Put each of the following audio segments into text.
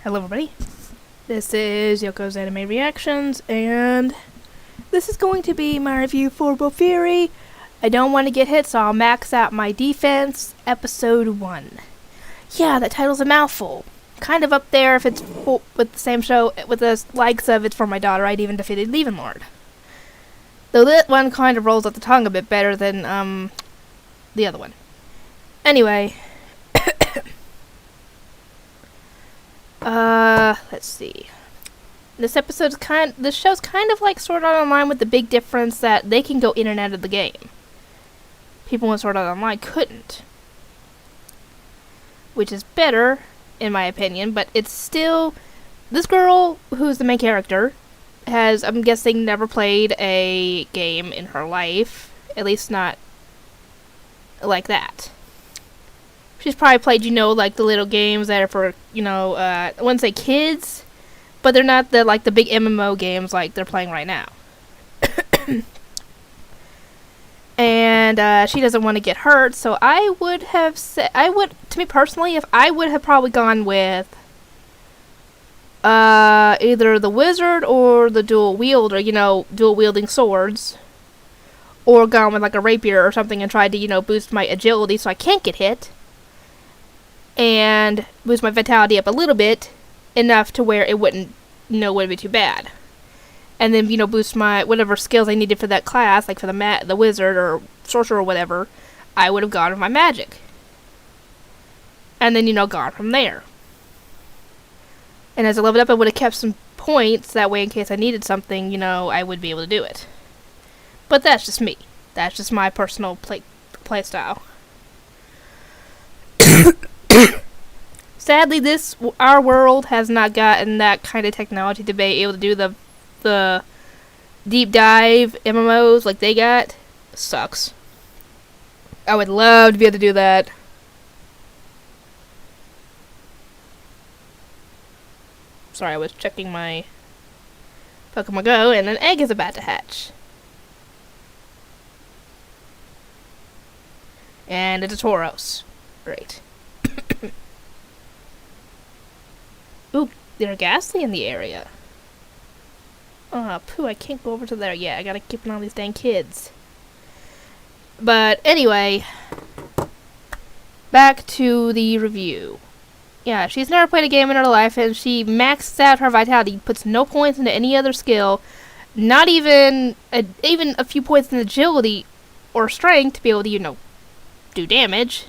Hello everybody, this is Yoko's Anime Reactions, and this is going to be my review for Bofuri. I don't want to get hit, so I'll max out my defense, episode 1. Yeah, that title's a mouthful. Kind of up there if it's with the same show, with the likes of It's For My Daughter, I'd even defeated Leavenlord. Though that one kind of rolls off the tongue a bit better than, the other one. Anyway, let's see. This show's kind of like Sword Art Online, with the big difference that they can go in and out of the game. People in Sword Art Online couldn't. Which is better, in my opinion, but it's still... This girl, who's the main character, has, I'm guessing, never played a game in her life. At least not like that. She's probably played, like the little games that are for, I wouldn't say kids, but they're not the big MMO games like they're playing right now. And she doesn't want to get hurt, so I would have said, to me personally, if I would have probably gone with either the wizard or the dual wielder, dual wielding swords, or gone with like a rapier or something and tried to, boost my agility so I can't get hit, and boost my vitality up a little bit, enough to where it wouldn't be too bad. And then, boost my whatever skills I needed for that class, like for the wizard or sorcerer or whatever, I would have gone with my magic. And then, gone from there. And as I leveled up, I would have kept some points, that way in case I needed something, I would be able to do it. But that's just me. That's just my personal play style. Sadly, our world has not gotten that kind of technology to be able to do the deep dive MMOs like they got. Sucks. I would love to be able to do that. Sorry, I was checking my Pokemon Go, and an egg is about to hatch. And it's a Tauros. Great. Ooh, there's Ghastly in the area. Pooh, I can't go over to there yet. I gotta keep an eye on these dang kids. But anyway, back to the review. Yeah, she's never played a game in her life, and she maxes out her vitality, puts no points into any other skill, not even a few points in agility or strength to be able to, do damage.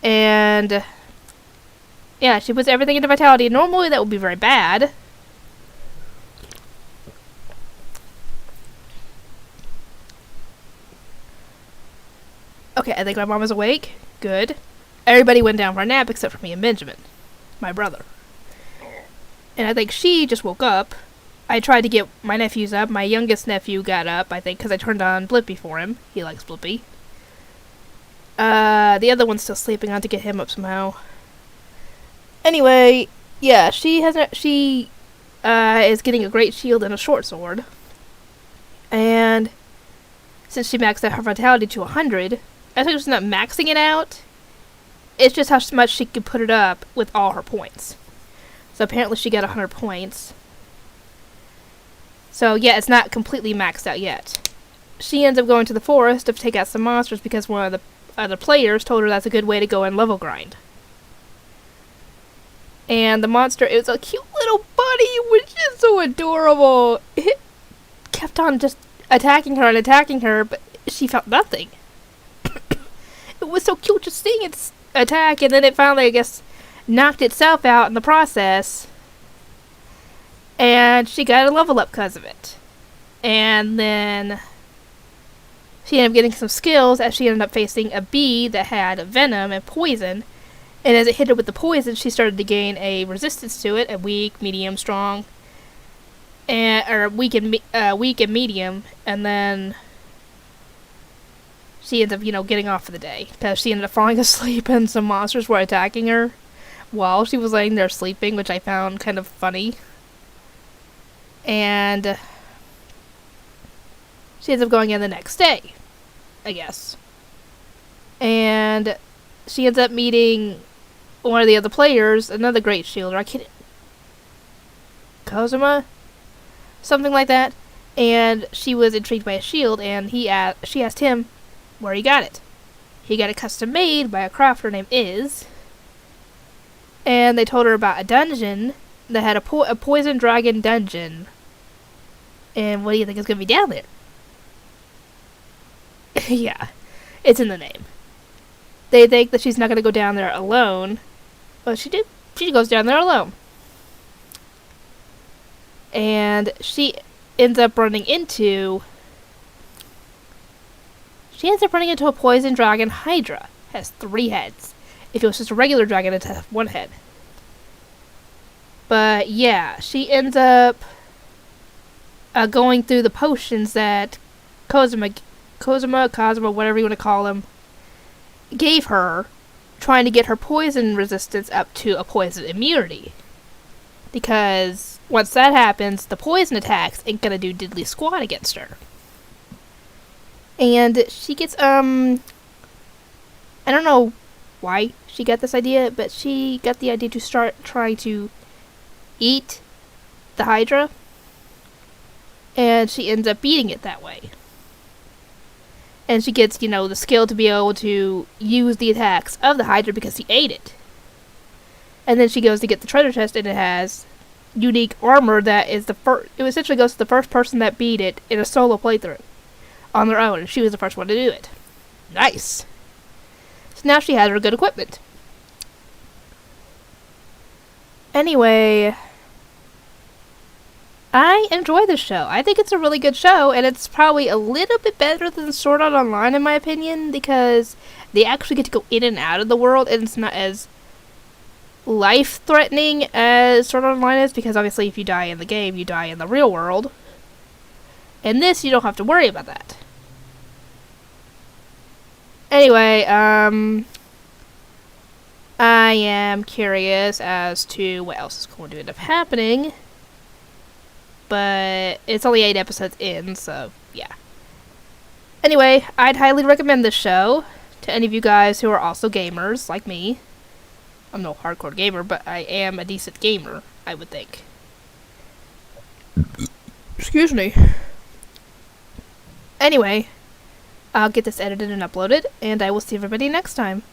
And yeah, she puts everything into vitality. Normally that would be very bad. Okay, I think my mom is awake. Good. Everybody went down for a nap except for me and Benjamin, my brother. And I think she just woke up. I tried to get my nephews up. My youngest nephew got up, I think, because I turned on Blippi for him. He likes Blippi. The other one's still sleeping. I have to get him up somehow. Anyway, yeah, she is getting a great shield and a short sword. And since she maxed out her vitality to 100, I think she's not maxing it out. It's just how much she could put it up with all her points. So apparently she got 100 points. So yeah, it's not completely maxed out yet. She ends up going to the forest to take out some monsters because one of the other players told her that's a good way to go and level grind. And the monster, it was a cute little bunny, which is so adorable. It kept on just attacking her, but she felt nothing. It was so cute just seeing its attack, and then it finally, I guess, knocked itself out in the process. And she got a level up because of it. And then she ended up getting some skills as she ended up facing a bee that had venom and poison. And as it hit her with the poison, she started to gain a resistance to it, a weak, medium, strong, or weak and medium. And then she ends up, getting off for the day because she ended up falling asleep, and some monsters were attacking her while she was laying there sleeping, which I found kind of funny. And she ends up going in the next day, I guess. And she ends up meeting one of the other players, another great shielder, I can't... Kozuma? Something like that. And she was intrigued by a shield, and she asked him where he got it. He got it custom made by a crafter named Iz. And they told her about a dungeon that had a poison dragon dungeon. And what do you think is going to be down there? Yeah, it's in the name. They think that she's not going to go down there alone. But she did. She goes down there alone. And she ends up running into a poison dragon hydra. Has 3 heads. If it was just a regular dragon, it'd have 1 head. But yeah, she ends up going through the potions that Kozuma, whatever you want to call him, gave her, trying to get her poison resistance up to a poison immunity. Because once that happens, the poison attacks ain't gonna do diddly squat against her. And she gets, I don't know why she got this idea, but she got the idea to start trying to eat the Hydra. And she ends up beating it that way. And she gets, the skill to be able to use the attacks of the Hydra because she ate it. And then she goes to get the treasure chest, and it has unique armor that is it essentially goes to the first person that beat it in a solo playthrough on their own, and she was the first one to do it. Nice. So now she has her good equipment. Anyway, I enjoy this show. I think it's a really good show, and it's probably a little bit better than Sword Art Online in my opinion, because they actually get to go in and out of the world, and it's not as life-threatening as Sword Art Online is, because obviously if you die in the game, you die in the real world. In this, you don't have to worry about that. Anyway, I am curious as to what else is going to end up happening. But it's only 8 episodes in, so yeah. Anyway, I'd highly recommend this show to any of you guys who are also gamers, like me. I'm no hardcore gamer, but I am a decent gamer, I would think. Excuse me. Anyway, I'll get this edited and uploaded, and I will see everybody next time.